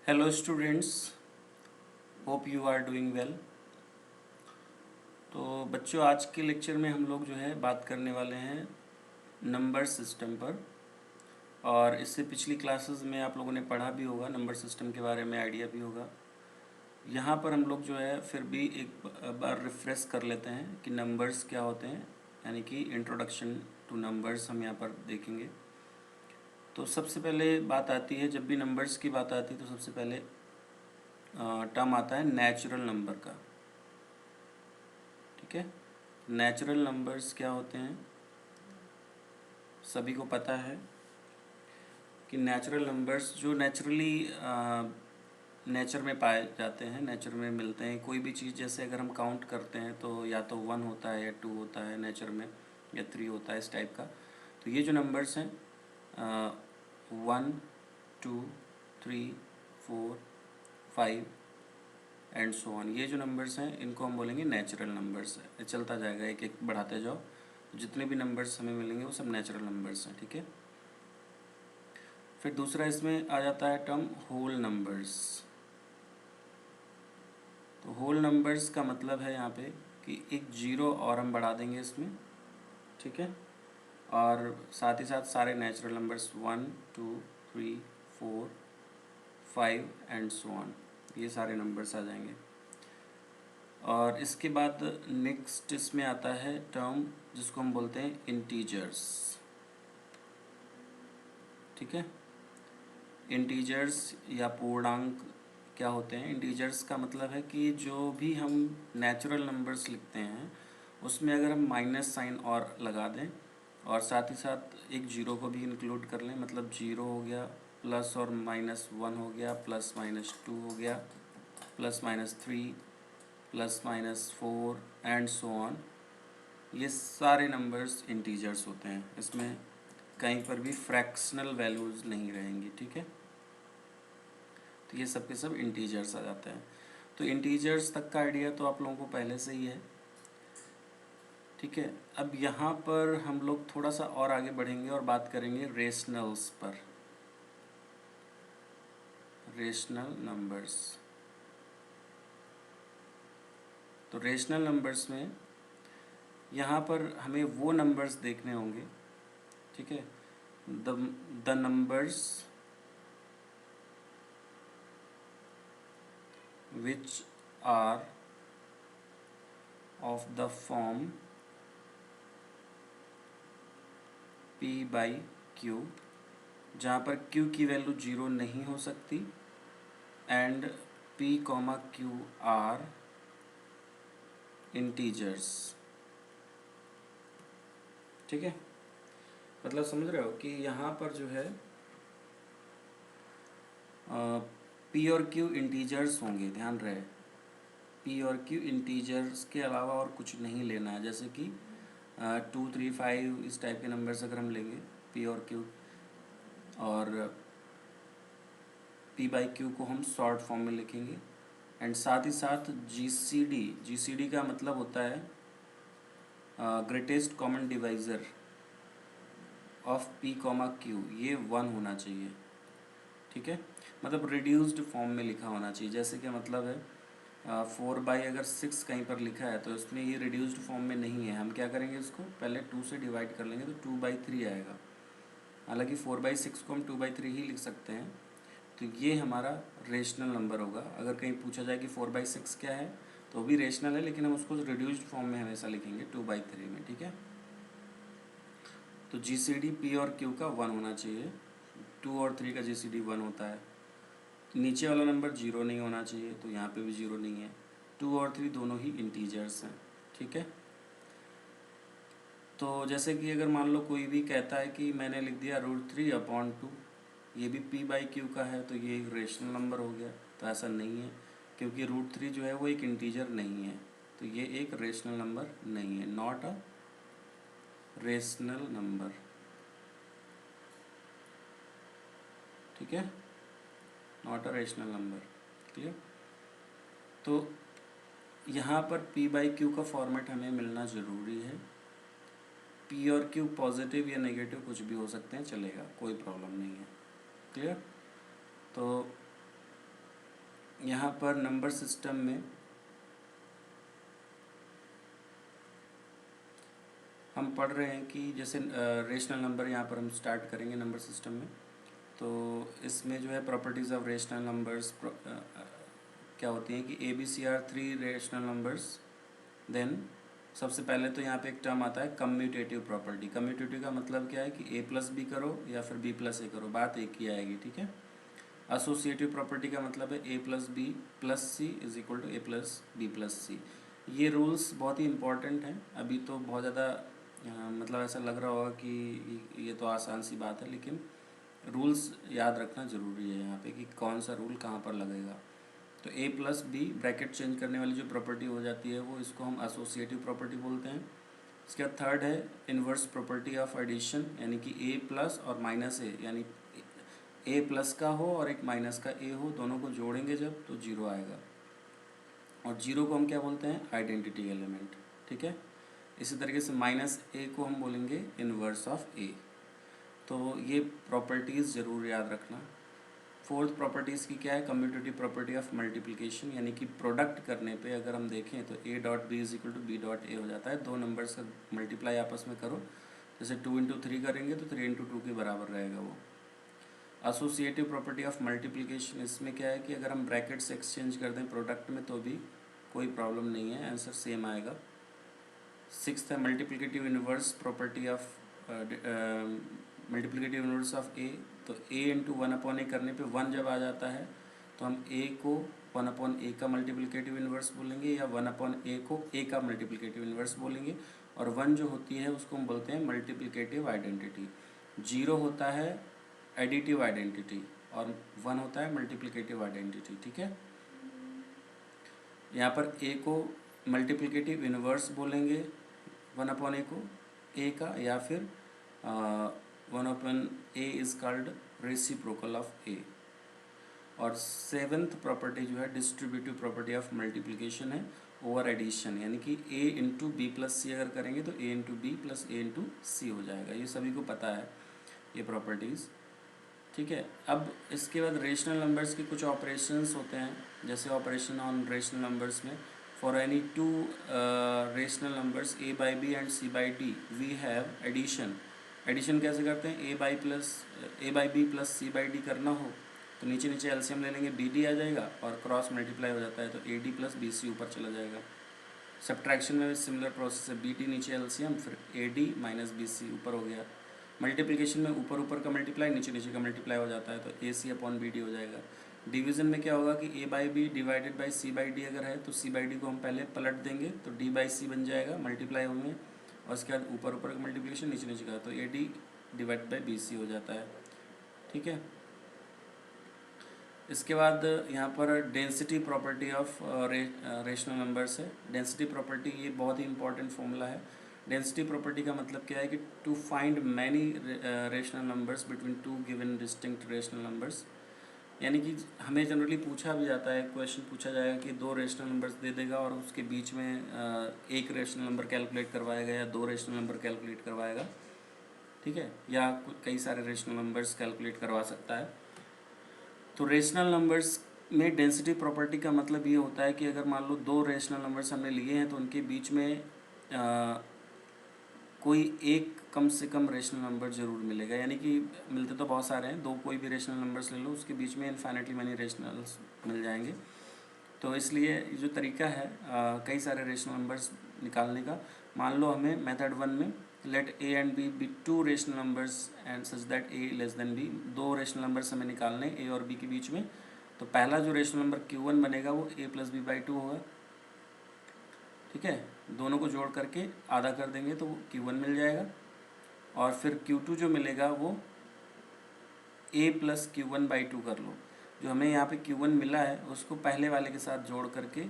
Hello students, hope you are doing well. तो बच्चों, आज के लेक्चर में हम लोग जो है बात करने वाले हैं नंबर सिस्टम पर। और इससे पिछली क्लासेस में आप लोगों ने पढ़ा भी होगा, नंबर सिस्टम के बारे में आइडिया भी होगा। यहाँ पर हम लोग जो है फिर भी एक बार रिफ्रेश कर लेते हैं कि नंबर्स क्या होते हैं, यानी कि इंट्रोडक्शन टू नंबर्स हम यहाँ पर देखेंगे। तो सबसे पहले बात आती है, जब भी नंबर्स की बात आती है तो सबसे पहले टर्म आता है नेचुरल नंबर का। ठीक है, नेचुरल नंबर्स क्या होते हैं, सभी को पता है कि नेचुरल नंबर्स जो नेचुरली नेचर में पाए जाते हैं, नेचर में मिलते हैं। कोई भी चीज़, जैसे अगर हम काउंट करते हैं तो या तो 1 होता है या 2 होता है नेचर में, या 3 होता है, इस टाइप का। तो ये जो नंबर्स हैं 1 2 3 4 5 एंड सो ऑन, ये जो नंबर्स हैं इनको हम बोलेंगे नेचुरल नंबर्स। चलता जाएगा, एक एक बढ़ाते जाओ, जितने भी नंबर्स हमें मिलेंगे वो सब नेचुरल नंबर्स हैं। ठीक है, फिर दूसरा इसमें आ जाता है टर्म होल नंबर्स। तो होल नंबर्स का मतलब है यहाँ पे कि एक जीरो और हम बढ़ा देंगे इसमें। ठीक है, और साथ ही साथ सारे natural numbers 1 2 3 4 5 and so on, ये सारे नंबर्स आ जाएंगे। और इसके बाद नेक्स्ट इसमें आता है टर्म जिसको हम बोलते हैं इंटीजर्स। ठीक है, इंटीजर्स या पूर्णांक क्या होते हैं। इंटीजर्स का मतलब है कि जो भी हम नेचुरल नंबर्स लिखते हैं उसमें अगर हम माइनस साइन और लगा दें और साथ ही साथ एक जीरो को भी इंक्लूड कर लें, मतलब जीरो हो गया, प्लस और माइनस 1 हो गया, प्लस माइनस 2 हो गया, plus minus 3, plus minus 4 and so on, ये सारे नंबर्स इंटीजर्स होते हैं। इसमें कहीं पर भी फ्रैक्शनल वैल्यूज़ नहीं रहेंगी। ठीक है, तो ये सब के सब इंटीजर्स आ जाते हैं। तो इंटीजर्स तक का आइडिया तो आप लोगों को पहले से ही है। ठीक है, अब यहाँ पर हम लोग थोड़ा सा और आगे बढ़ेंगे और बात करेंगे रेशनल्स पर। रेशनल नंबर्स, तो रेशनल नंबर्स में यहाँ पर हमें वो नंबर्स देखने होंगे। ठीक है, the numbers which are of the form p by q, जहाँ पर q की वैल्यू जीरो नहीं हो सकती, and p comma q are integers. ठीक है, मतलब समझ रहे हो कि यहाँ पर जो है p और q इंटीजर्स होंगे, ध्यान रहे। p और q इंटीजर्स के अलावा और कुछ नहीं लेना है। जैसे कि 2 3 5 इस टाइप के नंबर्स अगर हम लेंगे p और q, और p बाई q को हम शॉर्ट फॉर्म में लिखेंगे, एंड साथ ही साथ GCD का मतलब होता है greatest common divisor of p comma q, ये 1 होना चाहिए। ठीक है, मतलब रिड्यूस्ड फॉर्म में लिखा होना चाहिए। जैसे कि मतलब है 4 बाई अगर 6 कहीं पर लिखा है तो इसमें ये रिड्यूस्ड फॉर्म में नहीं है। हम क्या करेंगे, इसको पहले 2 से डिवाइड कर लेंगे तो 2/3 आएगा। हालांकि 4/6 को हम 2/3 ही लिख सकते हैं। तो ये हमारा रेशनल नंबर होगा। अगर कहीं पूछा जाए कि 4/6 क्या है तो भी रेशनल है, लेकिन हम उसको रिड्यूस्ड फॉर्म में हमेशा लिखेंगे 2/3 में। ठीक है, तो GCD P और Q का 1 होना चाहिए। 2 और 3 का GCD 1 होता है। नीचे वाला नंबर जीरो नहीं होना चाहिए, तो यहाँ पे भी जीरो नहीं है। 2 और 3 दोनों ही इंटीजर्स हैं। ठीक है, तो जैसे कि अगर मान लो कोई भी कहता है कि मैंने लिख दिया √3/2, ये भी p बाई क्यू का है, तो ये एक रेशनल नंबर हो गया। तो ऐसा नहीं है, क्योंकि √3 जो है वो एक इंटीजर नहीं है, तो ये एक रेशनल नंबर नहीं है, नॉट अ रेशनल नंबर। ठीक है, not a rational number. Clear, तो यहाँ पर p बाई क्यू का फॉर्मेट हमें मिलना ज़रूरी है। p और q पॉजिटिव या नेगेटिव कुछ भी हो सकते हैं, चलेगा, कोई प्रॉब्लम नहीं है। क्लियर, तो यहाँ पर नंबर सिस्टम में हम पढ़ रहे हैं कि जैसे रेशनल नंबर यहाँ पर हम स्टार्ट करेंगे नंबर सिस्टम में। तो इसमें जो है प्रॉपर्टीज़ ऑफ रेशनल नंबर्स क्या होती हैं कि a b c are 3 rational numbers. Then सबसे पहले तो यहाँ पे एक टर्म आता है कम्यूटेटिव प्रॉपर्टी। कम्यूटेटिव का मतलब क्या है कि ए प्लस बी करो या फिर बी प्लस ए करो, बात एक ही आएगी, ठीक है। एसोसिएटिव प्रॉपर्टी का मतलब है A plus B plus C is equal to A plus B plus C. ये रूल्स बहुत ही इंपॉर्टेंट हैं। अभी तो बहुत ज़्यादा मतलब ऐसा लग रहा होगा कि ये तो आसान सी बात है, लेकिन रूल्स याद रखना ज़रूरी है यहाँ पे कि कौन सा रूल कहाँ पर लगेगा। तो ए प्लस बी ब्रैकेट चेंज करने वाली जो प्रॉपर्टी हो जाती है वो इसको हम एसोसिएटिव प्रॉपर्टी बोलते हैं। इसके बाद थर्ड है इन्वर्स प्रॉपर्टी ऑफ एडिशन, यानी कि ए प्लस और माइनस ए, यानी ए प्लस का हो और एक माइनस का ए हो, दोनों को जोड़ेंगे जब तो जीरो आएगा। और जीरो को हम क्या बोलते हैं, आइडेंटिटी एलिमेंट, ठीक है। इसी तरीके से माइनस ए को हम बोलेंगे इन्वर्स ऑफ ए। तो ये प्रॉपर्टीज़ ज़रूर याद रखना। फोर्थ प्रॉपर्टीज़ की क्या है, कम्यूटेटिव प्रॉपर्टी ऑफ मल्टीप्लिकेशन, यानी कि प्रोडक्ट करने पे अगर हम देखें तो a dot b is equal to b dot a हो जाता है। दो नंबर्स का मल्टीप्लाई आपस में करो, जैसे 2 इंटू 3 करेंगे तो 3 इंटू 2 के बराबर रहेगा वो। एसोसिएटिव प्रॉपर्टी ऑफ मल्टीप्लिकेशन, इसमें क्या है कि अगर हम ब्रैकेट्स एक्सचेंज कर दें प्रोडक्ट में तो भी कोई प्रॉब्लम नहीं है, आंसर सेम आएगा। सिक्स्थ है multiplicative inverse property of multiplicative inverse of A. तो ए इंटू 1/a करने पे 1 जब आ जाता है तो हम ए को 1/a का मल्टीप्लिकेटिव इन्वर्स बोलेंगे या 1/a को a का मल्टीप्लिकेटिव इन्वर्स बोलेंगे। और 1 जो होती है उसको हम बोलते हैं मल्टीप्लिकेटिव आइडेंटिटी। 0 होता है एडिटिव आइडेंटिटी और 1 होता है मल्टीप्लिकेटिव आइडेंटिटी, ठीक है। यहाँ पर a को मल्टीप्लिकेटिव इन्वर्स बोलेंगे 1/a को a का, या फिर 1/a is called reciprocal of a। और सेवेंथ प्रॉपर्टी जो है डिस्ट्रीब्यूटिव प्रॉपर्टी ऑफ मल्टीप्लिकेशन है ओवर एडिशन, यानी कि a into B plus C अगर करेंगे तो a into B plus a into C हो जाएगा। ये सभी को पता है ये प्रॉपर्टीज़, ठीक है। अब इसके बाद रेशनल नंबर्स के कुछ ऑपरेशंस होते हैं, जैसे ऑपरेशन ऑन रेशनल नंबर्स में for any two rational numbers a by b and c by d we have addition. Addition कैसे करते हैं, a by b plus c by d करना हो तो नीचे नीचे एलसीएम ले लेंगे, बी डी आ जाएगा और क्रॉस मल्टीप्लाई हो जाता है तो a d plus b c ऊपर चला जाएगा। सब्ट्रैक्शन में भी सिमिलर प्रोसेस है, बी डी नीचे एलसीएम फिर a d minus b c ऊपर हो गया। मल्टीप्लिकेशन में ऊपर ऊपर का मल्टीप्लाई नीचे नीचे का मल्टीप्लाई हो जाता है तो A C upon B D हो जाएगा। डिवीज़न में क्या होगा कि A by B divided by C by D अगर है तो सी बाई डी को हम पहले पलट देंगे तो डी बाई सी बन जाएगा मल्टीप्लाई होंगे, और उसके बाद ऊपर ऊपर का मल्टीप्लिकेशन नीचे नीचे का तो a d divide by b c हो जाता है, ठीक है। इसके बाद यहाँ पर density property of rational numbers है। डेंसिटी प्रॉपर्टी ये बहुत ही इंपॉर्टेंट फॉर्मूला है। डेंसिटी प्रॉपर्टी का मतलब क्या है कि to find many rational numbers between two given distinct rational numbers, यानी कि हमें जनरली पूछा भी जाता है, क्वेश्चन पूछा जाएगा कि 2 रेशनल नंबर्स दे देगा और उसके बीच में एक रेशनल नंबर कैलकुलेट करवाएगा या 2 रेशनल नंबर कैलकुलेट करवाएगा, ठीक है, या कई सारे रेशनल नंबर्स कैलकुलेट करवा सकता है। तो रेशनल नंबर्स में डेंसिटी प्रॉपर्टी का मतलब ये होता है कि अगर मान लो 2 रेशनल नंबर्स हमने लिए हैं तो उनके बीच में कोई एक कम से कम रेशनल नंबर ज़रूर मिलेगा, यानी कि मिलते तो बहुत सारे हैं, 2 कोई भी रेशनल नंबर्स ले लो उसके बीच में इन्फाइनेटली मैनी रेशनल्स मिल जाएंगे। तो इसलिए जो तरीका है कई सारे रेशनल नंबर्स निकालने का, मान लो हमें मेथड 1 में let a and b be 2 rational numbers and such that a less than b, 2 rational numbers हमें निकालने ए और बी के बीच में। तो पहला जो रेशनल नंबर Q1 बनेगा वो a प्लस बी बाई 2 होगा, ठीक है। दोनों को जोड़ करके आधा कर देंगे तो वो Q1 मिल जाएगा, और फिर Q2 जो मिलेगा वो a प्लस Q1 बाई 2 कर लो। जो हमें यहाँ पे Q1 मिला है उसको पहले वाले के साथ जोड़ करके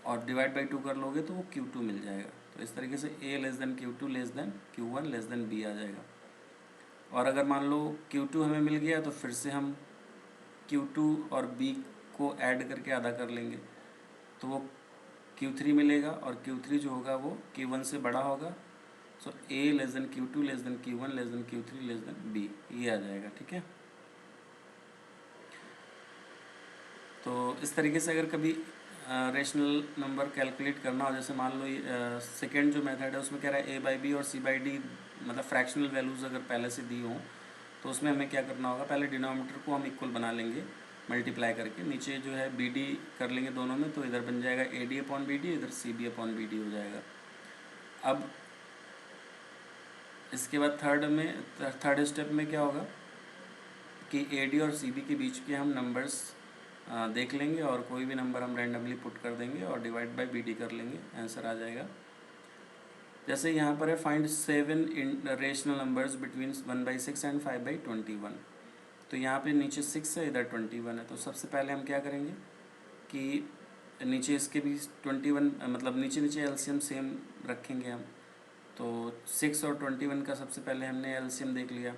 और डिवाइड बाई 2 कर लोगे तो वो Q2 मिल जाएगा। तो इस तरीके से a less than Q2 less than Q1 less than b आ जाएगा। और अगर मान लो Q2 हमें मिल गया तो फिर से हम Q2 और b को ऐड करके आधा कर लेंगे तो वो Q3 मिलेगा, और Q3 जो होगा वो Q1 से बड़ा होगा। सो a less than Q2 less than Q1 less than Q3 less than b, ये आ जाएगा, ठीक है। तो इस तरीके से अगर कभी रेशनल नंबर कैलकुलेट करना हो, जैसे मान लो सेकेंड जो मेथड है उसमें कह रहा है ए बाई बी और सी बाई डी, मतलब फ्रैक्शनल वैल्यूज़ अगर पहले से दी हों, तो उसमें हमें क्या करना होगा, पहले डिनोमिनेटर को हम इक्वल बना लेंगे मल्टीप्लाई करके, नीचे जो है बी डी कर लेंगे दोनों में, तो इधर बन जाएगा A D upon B D, इधर C B upon B D हो जाएगा। अब इसके बाद थर्ड स्टेप में क्या होगा कि ए डी और सी बी के बीच के हम नंबर्स देख लेंगे और कोई भी नंबर हम रैंडमली पुट कर देंगे और डिवाइड बाय बी डी कर लेंगे, आंसर आ जाएगा। जैसे यहाँ पर है find 7 rational numbers between 1/6 and 5/21। तो यहाँ पे नीचे 6 है, इधर 21 है, तो सबसे पहले हम क्या करेंगे कि नीचे इसके भी 21, मतलब नीचे नीचे एलसीएम सेम रखेंगे हम। तो 6 और 21 का सबसे पहले हमने एलसीएम देख लिया,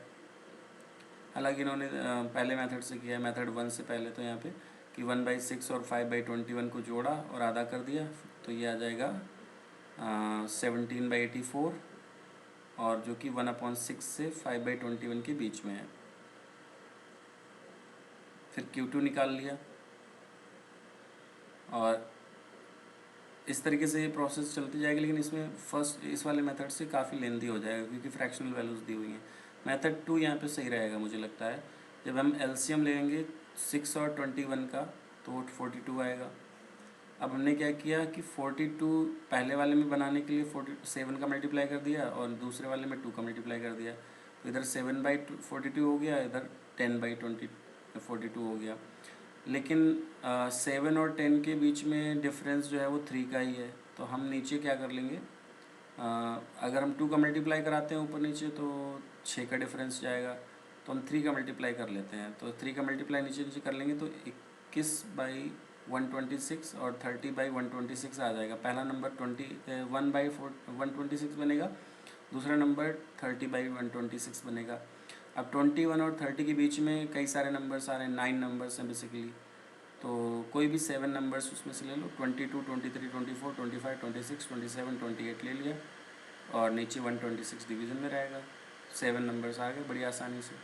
हालांकि इन्होंने पहले मेथड से किया है, मेथड 1 से पहले। तो यहाँ पे कि 1/6 और 5/21 को जोड़ा और आधा कर दिया, तो ये आ जाएगा 17/84, और जो कि 1/6 से 5/21 के बीच में है। फिर Q2 निकाल लिया, और इस तरीके से ये प्रोसेस चलती जाएगी, लेकिन इसमें फर्स्ट इस वाले मेथड से काफ़ी लेंदी हो जाएगा क्योंकि फ्रैक्शनल वैल्यूज़ दी हुई हैं। मेथड 2 यहाँ पे सही रहेगा मुझे लगता है। जब हम एलसीएम लेंगे 6 और 21 का, तो 42 आएगा। अब हमने क्या किया कि 42 पहले वाले में बनाने के लिए 47 का मल्टीप्लाई कर दिया और दूसरे वाले में 2 का मल्टीप्लाई कर दिया, तो इधर 7/42 हो गया, इधर 10/42 हो गया। लेकिन 7 और 10 के बीच में डिफरेंस जो है वो 3 का ही है, तो हम नीचे क्या कर लेंगे, अगर हम 2 का मल्टीप्लाई कराते हैं ऊपर नीचे तो 6 का डिफरेंस जाएगा, तो हम 3 का मल्टीप्लाई कर लेते हैं। तो 3 का मल्टीप्लाई नीचे नीचे कर लेंगे तो 21/126 और 30/126 आ जाएगा। पहला नंबर 1/126 बनेगा, दूसरा नंबर 30/126 बनेगा। अब 21 और 30 के बीच में कई सारे नंबर्स आ रहे हैं, 9 नंबर्स हैं बेसिकली, तो कोई भी 7 नंबर्स उसमें से ले लो, 22, 23, 24, 25, 26, 27, 28 ले लिया, और नीचे 126 डिवीज़न में रहेगा। 7 नंबर्स आ गए बड़ी आसानी से,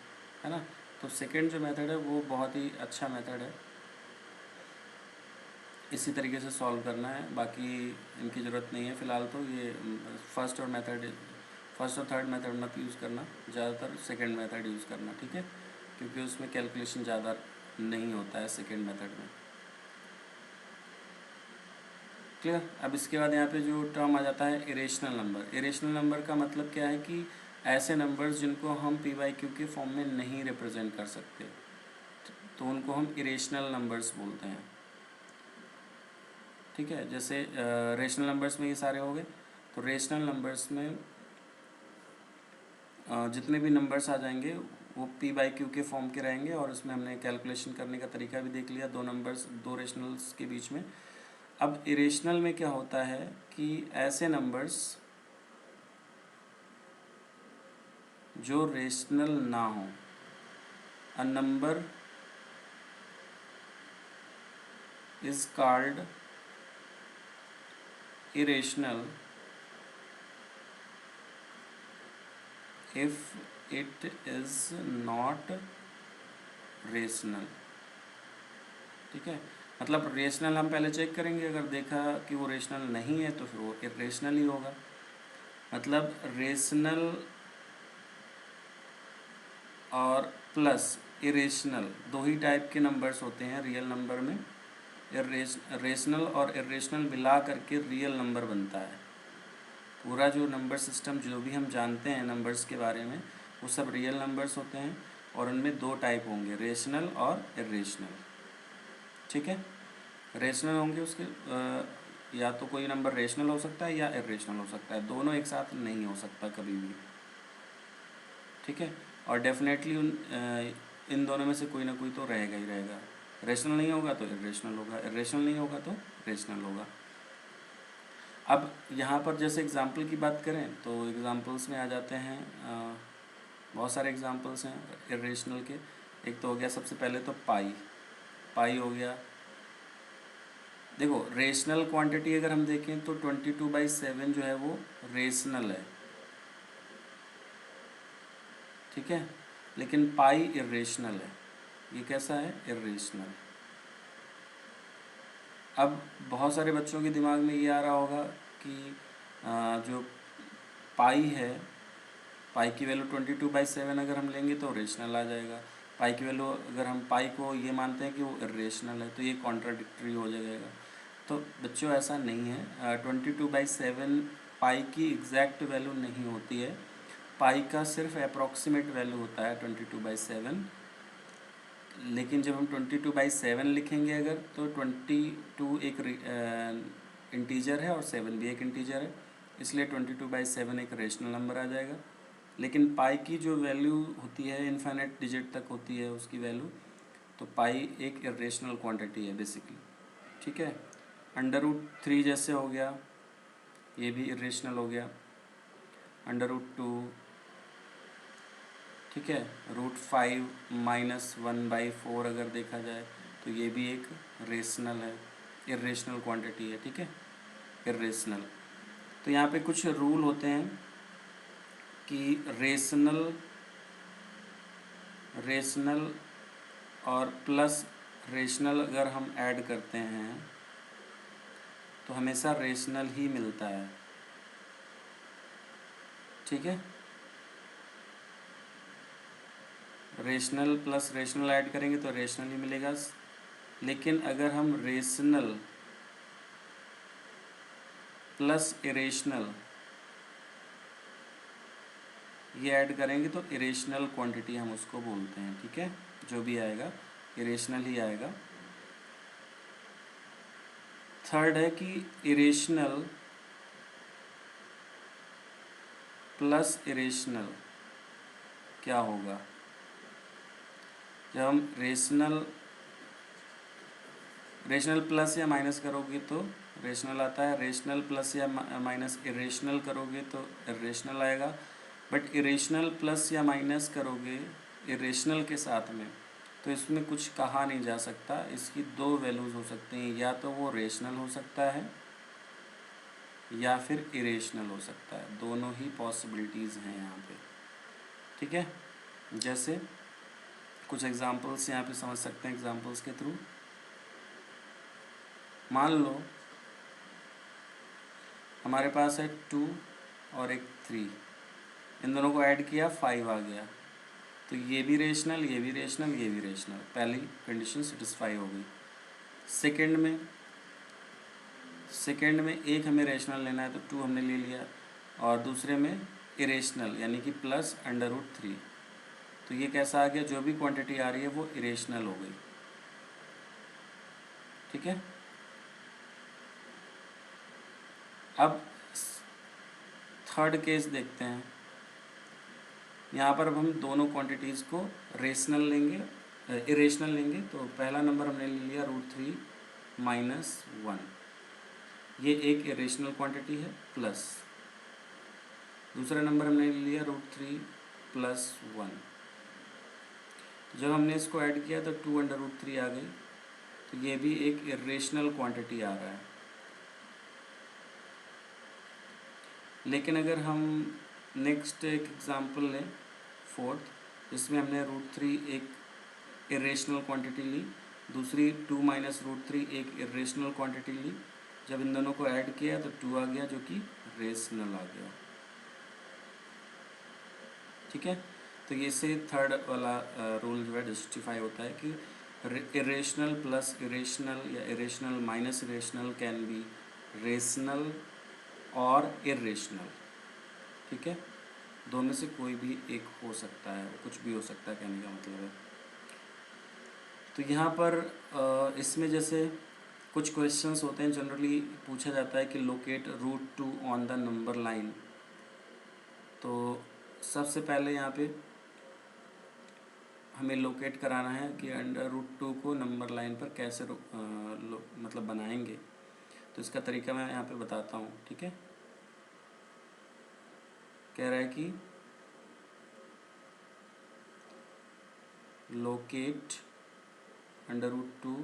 है ना। तो सेकेंड जो मेथड है वो बहुत ही अच्छा मेथड है, इसी तरीके से सॉल्व करना है, बाकी इनकी ज़रूरत नहीं है फ़िलहाल। तो ये फर्स्ट और थर्ड मेथड मत यूज़ करना, ज़्यादातर सेकंड मेथड यूज़ करना, ठीक है, क्योंकि उसमें कैलकुलेशन ज़्यादा नहीं होता है सेकंड मेथड में। क्लियर। अब इसके बाद यहाँ पे जो टर्म आ जाता है इरेशनल नंबर। इरेशनल नंबर का मतलब क्या है कि ऐसे नंबर्स जिनको हम p/q के फॉर्म में नहीं रिप्रेजेंट कर सकते, तो उनको हम इरेशनल नंबर्स बोलते हैं, ठीक है। जैसे रेशनल नंबर्स में ये सारे हो गए, तो रेशनल नंबर्स में जितने भी नंबर्स आ जाएंगे वो p/q के फॉर्म के रहेंगे, और उसमें हमने कैलकुलेशन करने का तरीका भी देख लिया, दो रेशनल्स के बीच में। अब इरेशनल में क्या होता है कि ऐसे नंबर्स जो रेशनल ना हो, a number is called irrational if it is not rational, ठीक है। मतलब रेशनल हम पहले चेक करेंगे, अगर देखा कि वो रेशनल नहीं है तो फिर वो इरेशनल ही होगा। मतलब रेशनल और प्लस इरेशनल दो ही टाइप के नंबर्स होते हैं रियल नंबर में। रेशनल और इरेशनल मिला करके रियल नंबर बनता है। पूरा जो नंबर सिस्टम जो भी हम जानते हैं नंबर्स के बारे में, वो सब रियल नंबर्स होते हैं, और उनमें दो टाइप होंगे, रेशनल और इरेशनल, ठीक है। रेशनल होंगे उसके या तो कोई नंबर रेशनल हो सकता है या इरेशनल हो सकता है, दोनों एक साथ नहीं हो सकता कभी भी, ठीक है। और डेफिनेटली इन दोनों में से कोई ना कोई तो रहेगा ही रहेगा। रेशनल नहीं होगा तो इरेशनल होगा, इरेशनल नहीं होगा तो रेशनल होगा। अब यहाँ पर जैसे एग्ज़ाम्पल की बात करें तो एग्ज़ाम्पल्स में आ जाते हैं, बहुत सारे एग्ज़ाम्पल्स हैं इरेशनल के। एक तो हो गया सबसे पहले तो पाई हो गया। देखो रेशनल क्वांटिटी अगर हम देखें तो 22/7 जो है वो रेशनल है, ठीक है, लेकिन पाई इरेशनल है। ये कैसा है, इरेशनल। अब बहुत सारे बच्चों के दिमाग में ये आ रहा होगा कि जो पाई है, पाई की वैल्यू 22/7 अगर हम लेंगे तो रेशनल आ जाएगा। पाई की वैल्यू अगर हम पाई को ये मानते हैं कि वो इरेशनल है तो ये कॉन्ट्राडिक्टरी हो जाएगा। तो बच्चों ऐसा नहीं है, 22/7 पाई की एग्जैक्ट वैल्यू नहीं होती है, पाई का सिर्फ अप्रॉक्सीमेट वैल्यू होता है 22/7। लेकिन जब हम 22/7 लिखेंगे अगर, तो 22 एक इंटीजर है और 7 भी एक इंटीजर है, इसलिए 22/7 एक रेशनल नंबर आ जाएगा। लेकिन पाई की जो वैल्यू होती है इनफाइनाइट डिजिट तक होती है उसकी वैल्यू, तो पाई एक इरेशनल क्वांटिटी है बेसिकली। ठीक है, √3 जैसे हो गया, ये भी इरेशनल हो गया। √2, ठीक है, √5 - 1/4 अगर देखा जाए तो ये भी एक रेशनल है, इरेशनल क्वांटिटी है। ठीक है, इरेशनल। तो यहाँ पे कुछ रूल होते हैं कि रेशनल और प्लस रेशनल अगर हम ऐड करते हैं तो हमेशा रेशनल ही मिलता है। ठीक है, रेशनल प्लस रेशनल ऐड करेंगे तो रेशनल ही मिलेगा। लेकिन अगर हम रेशनल प्लस इरेशनल ये ऐड करेंगे तो इरेशनल क्वांटिटी हम उसको बोलते हैं। ठीक है, जो भी आएगा इरेशनल ही आएगा। थर्ड है कि इरेशनल प्लस इरेशनल क्या होगा। जब हम रेशनल प्लस या माइनस करोगे तो रेशनल आता है, रेशनल प्लस या माइनस इरेशनल करोगे तो इरेशनल आएगा। बट इरेशनल प्लस या माइनस करोगे इरेशनल के साथ में तो इसमें कुछ कहा नहीं जा सकता। इसकी दो वैल्यूज़ हो सकती हैं, या तो वो रेशनल हो सकता है या फिर इरेशनल हो सकता है, दोनों ही पॉसिबिलिटीज़ हैं यहाँ पे। ठीक है, जैसे कुछ एग्जांपल्स यहाँ पे समझ सकते हैं एग्जांपल्स के थ्रू। मान लो हमारे पास है 2 और एक 3, इन दोनों को ऐड किया 5 आ गया, तो ये भी रेशनल, ये भी रेशनल, ये भी रेशनल, पहली कंडीशन सेटिस्फाई हो गई। सेकंड में एक हमें रेशनल लेना है तो 2 हमने ले लिया, और दूसरे में इरेशनल यानी कि प्लस √3, तो ये कैसा आ गया, जो भी क्वांटिटी आ रही है वो इरेशनल हो गई। ठीक है, अब थर्ड केस देखते हैं। यहाँ पर अब हम दोनों क्वांटिटीज़ को रेशनल लेंगे, इरेशनल लेंगे। तो पहला नंबर हमने ले लिया √3 - 1, ये एक इरेशनल क्वांटिटी है, प्लस दूसरा नंबर हमने ले लिया √3 + 1। जब हमने इसको ऐड किया तो 2 √3 आ गई, तो ये भी एक इरेशनल क्वांटिटी आ रहा है। लेकिन अगर हम नेक्स्ट एक एग्जांपल लें, फोर्थ, जिसमें हमने √3 एक इरेशनल क्वांटिटी ली, दूसरी 2 - √3 एक इरेशनल क्वांटिटी ली। जब इन दोनों को ऐड किया तो 2 आ गया जो कि रेशनल आ गया। ठीक है, तो ये से थर्ड वाला रूल जो है जस्टिफाई होता है कि इरेशनल प्लस इरेशनल या irrational minus irrational can be rational और इरेशनल। ठीक है, दो में से कोई भी एक हो सकता है, कुछ भी हो सकता है, कहने का मतलब है। तो यहाँ पर इसमें जैसे कुछ क्वेश्चंस होते हैं, जनरली पूछा जाता है कि locate √2 on the number line. तो सबसे पहले यहाँ पे हमें लोकेट कराना है कि √2 को नंबर लाइन पर कैसे मतलब बनाएंगे। तो इसका तरीका मैं यहाँ पे बताता हूँ। ठीक है, कह रहा है कि locate √2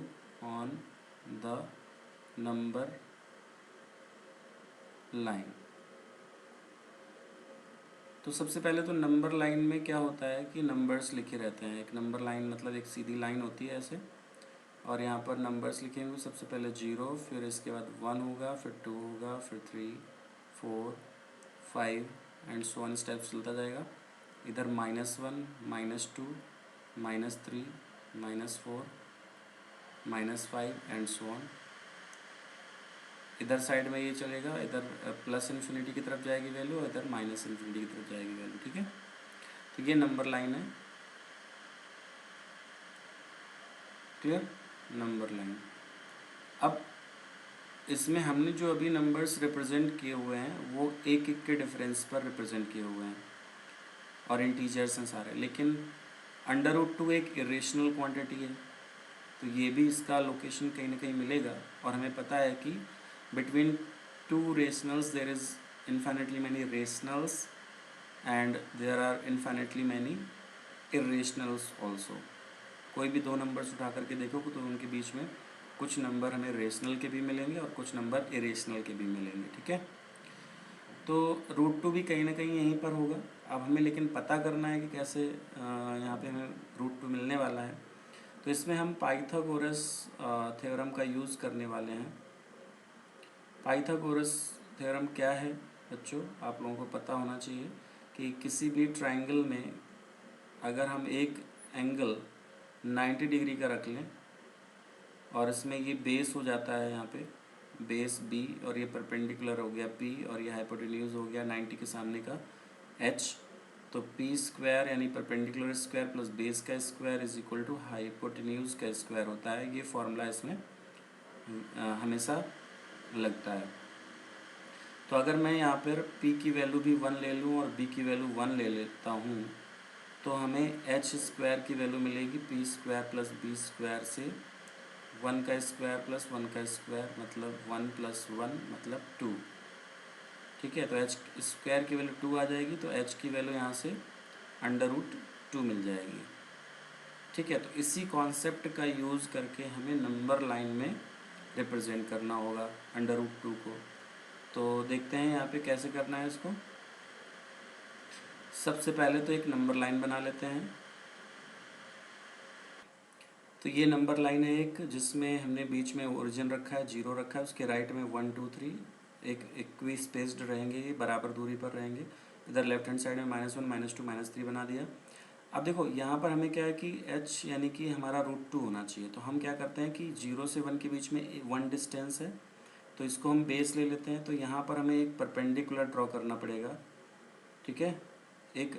on the number line. तो सबसे पहले तो नंबर लाइन में क्या होता है कि नंबर्स लिखे रहते हैं। एक नंबर लाइन मतलब एक सीधी लाइन होती है ऐसे, और यहाँ पर नंबर्स लिखेंगे, सबसे पहले 0, फिर इसके बाद 1 होगा, फिर 2 होगा, फिर 3, 4, 5 एंड सो ऑन स्टेप चलता जाएगा। इधर -1, -2, -3, -4, -5 एंड सो ऑन। इधर साइड में ये चलेगा, इधर प्लस इन्फिनिटी की तरफ जाएगी वैल्यू और इधर माइनस इन्फिनिटी की तरफ जाएगी वैल्यू। ठीक है, तो ये नंबर लाइन है। Clear, number line. अब इसमें हमने जो अभी नंबर्स रिप्रेजेंट किए हुए हैं वो एक एक के डिफरेंस पर रिप्रेजेंट किए हुए हैं और इंटीजर्स हैं सारे, लेकिन √2 एक इरेशनल क्वांटिटी है, तो ये भी इसका लोकेशन कहीं ना कहीं मिलेगा। और हमें पता है कि between two rationals there is infinitely many rationals and there are infinitely many irrationals also. कोई भी दो नंबर्स उठा करके देखो तो उनके बीच में कुछ नंबर हमें रेशनल के भी मिलेंगे और कुछ नंबर इरेशनल के भी मिलेंगे। ठीक है, तो √2 भी कहीं ना कहीं यहीं पर होगा। अब हमें लेकिन पता करना है कि कैसे यहाँ पे हमें √2 मिलने वाला है। तो इसमें हम पाइथागोरस थ्योरम का यूज़ करने वाले हैं। पाइथागोरस थ्योरम क्या है बच्चों, आप लोगों को पता होना चाहिए कि किसी भी ट्रायंगल में अगर हम एक एंगल 90 डिग्री का रख लें और इसमें ये बेस हो जाता है, यहाँ पे बेस B और ये परपेंडिकुलर हो गया P और ये हाइपोटेन्यूज हो गया 90 के सामने का H, तो P² यानी परपेंडिकुलर स्क्वायर प्लस बेस का square is equal to hypotenuse का स्क्वायर होता है। ये फॉर्मूला इसमें हमेशा लगता है। तो अगर मैं यहाँ पर P की वैल्यू भी 1 ले लूँ और B की वैल्यू 1 ले लेता हूँ तो हमें H² की वैल्यू मिलेगी P² प्लस B² से 1 का स्क्वायर प्लस 1 का स्क्वायर मतलब 1 + 1 मतलब 2। ठीक है, तो H² की वैल्यू 2 आ जाएगी, तो H की वैल्यू यहाँ से √2 मिल जाएगी। ठीक है, तो इसी कॉन्सेप्ट का यूज़ करके हमें नंबर लाइन में रिप्रेजेंट करना होगा √2 को। तो देखते हैं यहाँ पे कैसे करना है इसको। सबसे पहले तो एक नंबर लाइन बना लेते हैं। तो ये नंबर लाइन है एक, जिसमें हमने बीच में ओरिजिन रखा है, 0 रखा है, उसके राइट में 1 2 3 एक इक्वी स्पेस्ड रहेंगे, ये बराबर दूरी पर रहेंगे। इधर लेफ्ट हैंड साइड में -1 -2 -3 बना दिया। अब देखो यहाँ पर हमें क्या है कि h यानी कि हमारा √2 होना चाहिए, तो हम क्या करते हैं कि 0 से 1 के बीच में 1 डिस्टेंस है, तो इसको हम बेस ले लेते हैं। तो यहाँ पर हमें एक परपेंडिकुलर ड्रॉ करना पड़ेगा। ठीक है,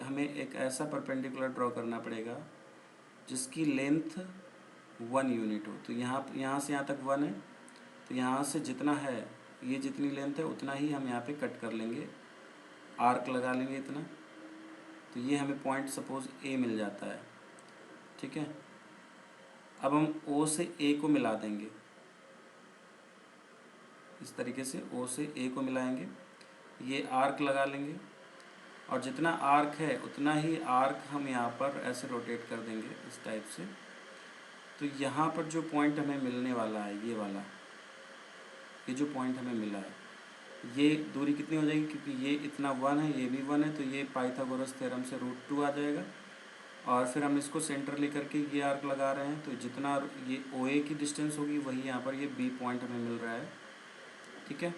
हमें एक ऐसा परपेंडिकुलर ड्रॉ करना पड़ेगा जिसकी लेंथ 1 यूनिट हो। तो यहाँ से यहाँ तक 1 है, तो यहाँ से जितना है, ये जितनी लेंथ है उतना ही हम यहाँ पे कट कर लेंगे, आर्क लगा लेंगे इतना। तो ये हमें पॉइंट सपोज A मिल जाता है। ठीक है, अब हम O से A को मिला देंगे, इस तरीके से O से A को मिलाएंगे, ये आर्क लगा लेंगे और जितना आर्क है उतना ही आर्क हम यहाँ पर ऐसे रोटेट कर देंगे इस टाइप से। तो यहाँ पर जो पॉइंट हमें मिलने वाला है, ये वाला, ये जो पॉइंट हमें मिला है, ये दूरी कितनी हो जाएगी, क्योंकि ये इतना 1 है, ये भी 1 है, तो ये पाइथागोरस थ्योरम से √2 आ जाएगा। और फिर हम इसको सेंटर लेकर के ये आर्क लगा रहे हैं, तो जितना ये OA की डिस्टेंस होगी वही यहाँ पर ये B पॉइंट हमें मिल रहा है। ठीक है,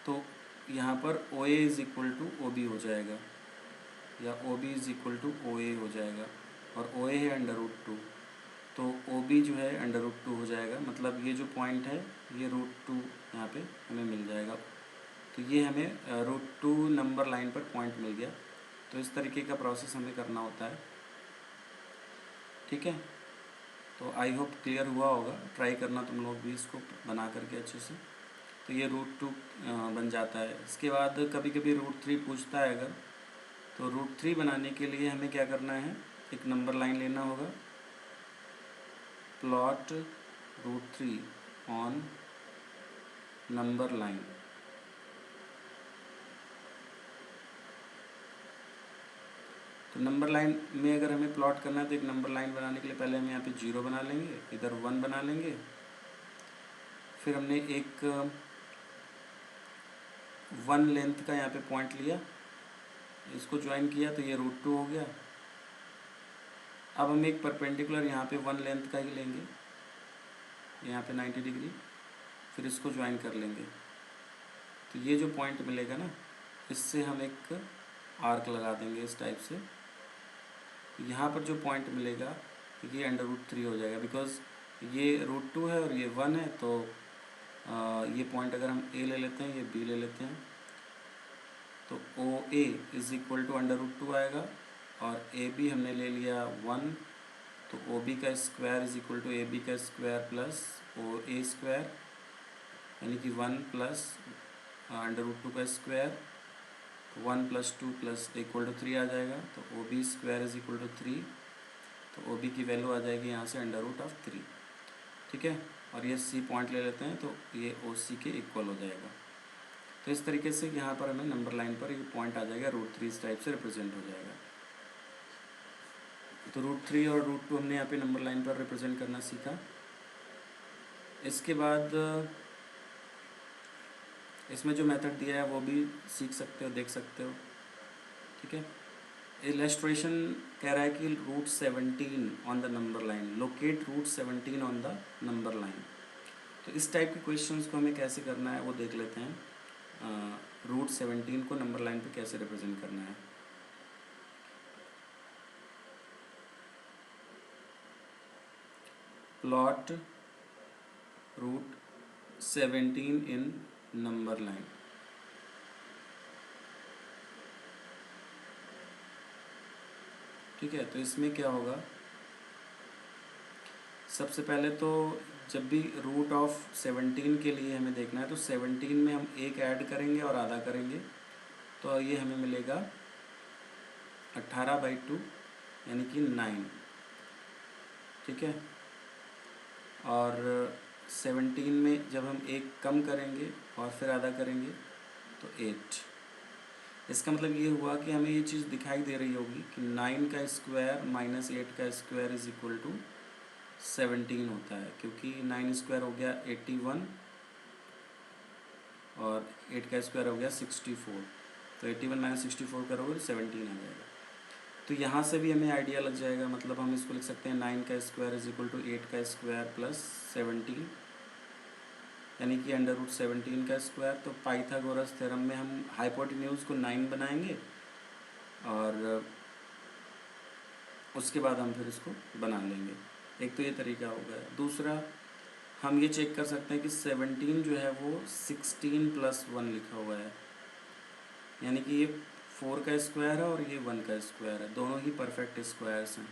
तो यहाँ पर OA is equal to OB हो जाएगा या OB is equal to OA हो जाएगा, और OA है √2, तो OB जो है √2 हो जाएगा। मतलब ये जो पॉइंट है ये √2 यहाँ पे हमें मिल जाएगा। तो ये हमें √2 नंबर लाइन पर पॉइंट मिल गया। तो इस तरीके का प्रोसेस हमें करना होता है। ठीक है, तो आई होप क्लियर हुआ होगा, ट्राई करना तुम लोग भी इसको बना करके अच्छे से। तो ये √2 बन जाता है। इसके बाद कभी कभी √3 पूछता है अगर, तो √3 बनाने के लिए हमें क्या करना है, एक नंबर लाइन लेना होगा, प्लॉट √3 ऑन नंबर लाइन। तो नंबर लाइन में अगर हमें प्लॉट करना है तो एक नंबर लाइन बनाने के लिए पहले हम यहाँ पे 0 बना लेंगे, इधर 1 बना लेंगे, फिर हमने एक 1 लेंथ का यहाँ पे पॉइंट लिया, इसको ज्वाइन किया, तो ये √2 हो गया। अब हम एक परपेंडिकुलर यहाँ पे 1 लेंथ का ही लेंगे, यहाँ पे 90 डिग्री, फिर इसको ज्वाइन कर लेंगे। तो ये जो पॉइंट मिलेगा ना, इससे हम एक आर्क लगा देंगे इस टाइप से। यहाँ पर जो पॉइंट मिलेगा ये √3 हो जाएगा, बिकॉज ये √2 है और ये 1 है। तो ये पॉइंट अगर हम ए ले लेते हैं, ये बी ले लेते हैं, तो ओ ए इज़ इक्वल टू √2 आएगा, और ए बी हमने ले लिया 1, तो ओ बी का square is equal to a b का square plus o a square, यानी कि 1 प्लस √2 का स्क्वायर, 1 + 2 + इक्वल टू 3 आ जाएगा। तो o b square is equal to 3, तो ओ बी की वैल्यू आ जाएगी यहाँ से √3। ठीक है, और ये सी पॉइंट ले लेते हैं, तो ये ओ सी के इक्वल हो जाएगा। तो इस तरीके से यहाँ पर हमें नंबर लाइन पर ये पॉइंट आ जाएगा, √3 इस टाइप से रिप्रेजेंट हो जाएगा। तो √3 और √2 हमने यहाँ पे नंबर लाइन पर रिप्रेजेंट करना सीखा। इसके बाद इसमें जो मेथड दिया है वो भी सीख सकते हो, देख सकते हो। ठीक है, इलस्ट्रेशन कह रहा है कि √17 on the number line, locate √17 on the number line. तो इस टाइप के क्वेश्चंस को हमें कैसे करना है वो देख लेते हैं। √17 को नंबर लाइन पे कैसे रिप्रेजेंट करना है। प्लॉट √17 इन नंबर लाइन। ठीक है, तो इसमें क्या होगा, सबसे पहले तो जब भी √17 के लिए हमें देखना है, तो 17 में हम एक ऐड करेंगे और आधा करेंगे, तो ये हमें मिलेगा 18/2, यानी कि 9। ठीक है, और 17 में जब हम एक कम करेंगे और फिर आधा करेंगे तो 8। इसका मतलब ये हुआ कि हमें ये चीज़ दिखाई दे रही होगी कि 9 का स्क्वायर माइनस 8 का स्क्वायर इज़ इक्वल टू 17 होता है, क्योंकि 9 स्क्वायर हो गया 81 और 8 का स्क्वायर हो गया 64। तो 81 - 64 करोगे तो 17 आ जाएगा। तो यहाँ से भी हमें आइडिया लग जाएगा, मतलब हम इसको लिख सकते हैं 9 का स्क्वायर इज़ इक्वल टू 8 का स्क्वायर प्लस 17, यानी कि √17 का स्क्वायर। तो पाइथागोरस थ्योरम में हम हाइपोटेन्यूज को 9 बनाएंगे और उसके बाद हम फिर इसको बना लेंगे। एक तो ये तरीका हो गया। दूसरा, हम ये चेक कर सकते हैं कि 17 जो है वो 16 + 1 लिखा हुआ है, यानी कि ये 4 का स्क्वायर है और ये 1 का स्क्वायर है, दोनों ही परफेक्ट स्क्वायर्स हैं।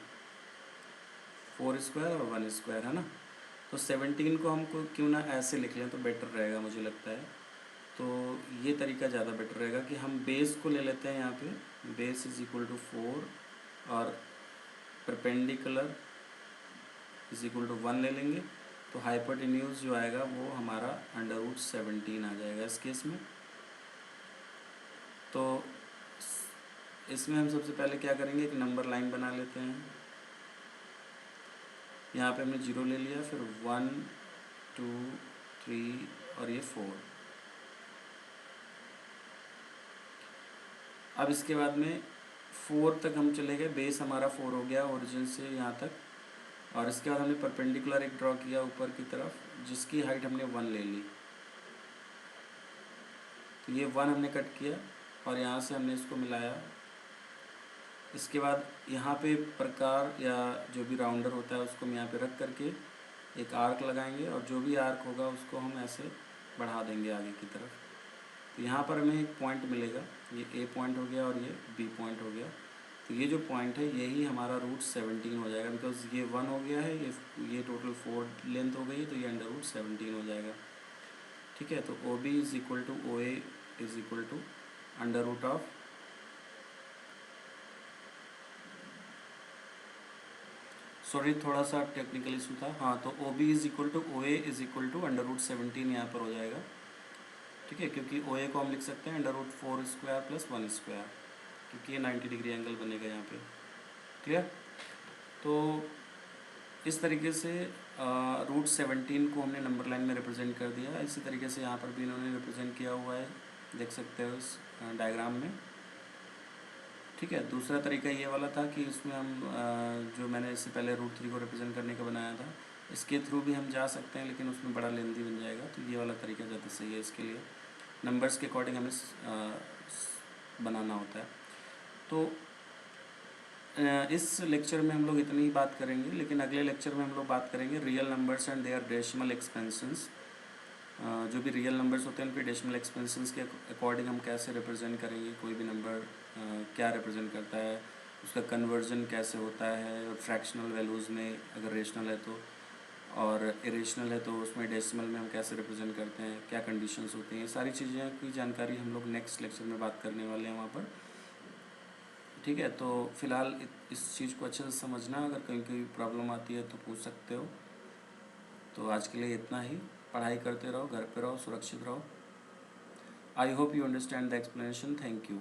4 स्क्वायर और 1 स्क्वायर है ना। तो 17 को हमको क्यों ना ऐसे लिख लें तो बेटर रहेगा, मुझे लगता है। तो ये तरीका ज़्यादा बेटर रहेगा कि हम बेस को ले लेते हैं यहाँ पे, बेस इज़ इक्वल टू 4 और परपेंडिकुलर इज़ इक्वल टू 1 ले लेंगे। तो हाइपोटेन्यूज जो आएगा वो हमारा √17 आ जाएगा इस केस में। तो इसमें हम सबसे पहले क्या करेंगे, एक नंबर लाइन बना लेते हैं। यहाँ पे हमने 0 ले लिया, फिर 1 2 3 और ये 4। अब इसके बाद में 4 तक हम चले गए, बेस हमारा 4 हो गया ओरिजिन से यहाँ तक। और इसके बाद हमने परपेंडिकुलर एक ड्रॉ किया ऊपर की तरफ, जिसकी हाइट हमने 1 ले ली। तो ये 1 हमने कट किया और यहाँ से हमने इसको मिलाया। इसके बाद यहाँ पे प्रकार या जो भी राउंडर होता है उसको हम यहाँ पे रख करके एक आर्क लगाएंगे, और जो भी आर्क होगा उसको हम ऐसे बढ़ा देंगे आगे की तरफ। तो यहाँ पर हमें एक पॉइंट मिलेगा, ये ए पॉइंट हो गया और ये बी पॉइंट हो गया। तो ये जो पॉइंट है यही हमारा √17 हो जाएगा, बिकॉज ये 1 हो गया है, ये टोटल 4 लेंथ हो गई है, तो ये √17 हो जाएगा। ठीक है, तो o b is equal to o a is equal to √, sorry थोड़ा सा टेक्निकल इशू था। हाँ, तो o b is equal to o a is equal to √17 यहाँ पर हो जाएगा। ठीक है, क्योंकि ओ ए को हम लिख सकते हैं √4² + 1 स्क्वायर, क्योंकि ये 90 डिग्री एंगल बनेगा यहाँ पे। क्लियर। तो इस तरीके से √17 को हमने नंबर लाइन में रिप्रेजेंट कर दिया। इसी तरीके से यहाँ पर भी इन्होंने रिप्रेजेंट किया हुआ है, देख सकते हो इस डायग्राम में। ठीक है, दूसरा तरीका ये वाला था कि इसमें हम जो मैंने इससे पहले √3 को रिप्रेजेंट करने का बनाया था, इसके थ्रू भी हम जा सकते हैं, लेकिन उसमें बड़ा लेंदी बन जाएगा, तो ये वाला तरीका ज़्यादा सही है इसके लिए। नंबर्स के अकॉर्डिंग हमें बनाना होता है। तो इस लेक्चर में हम लोग इतनी ही बात करेंगे, लेकिन अगले लेक्चर में हम लोग बात करेंगे real numbers and their decimal expansions. जो भी रियल नंबर्स होते हैं उनके डेसिमल एक्सपेंशंस के अकॉर्डिंग हम कैसे रिप्रेजेंट करेंगे, कोई भी नंबर क्या रिप्रेजेंट करता है, उसका कन्वर्जन कैसे होता है, और फ्रैक्शनल वैल्यूज़ में अगर रेशनल है तो, और इरेशनल है तो उसमें डेसिमल में हम कैसे रिप्रेजेंट करते हैं, क्या कंडीशंस होती हैं, ये सारी चीज़ें की जानकारी हम लोग नेक्स्ट लेक्चर में बात करने वाले हैं वहाँ पर। ठीक है, तो फ़िलहाल इस चीज़ को अच्छे से समझना, अगर कहीं कोई प्रॉब्लम आती है तो पूछ सकते हो। तो आज के लिए इतना ही, पढ़ाई करते रहो, घर पे रहो, सुरक्षित रहो। I hope you understand the explanation. Thank you.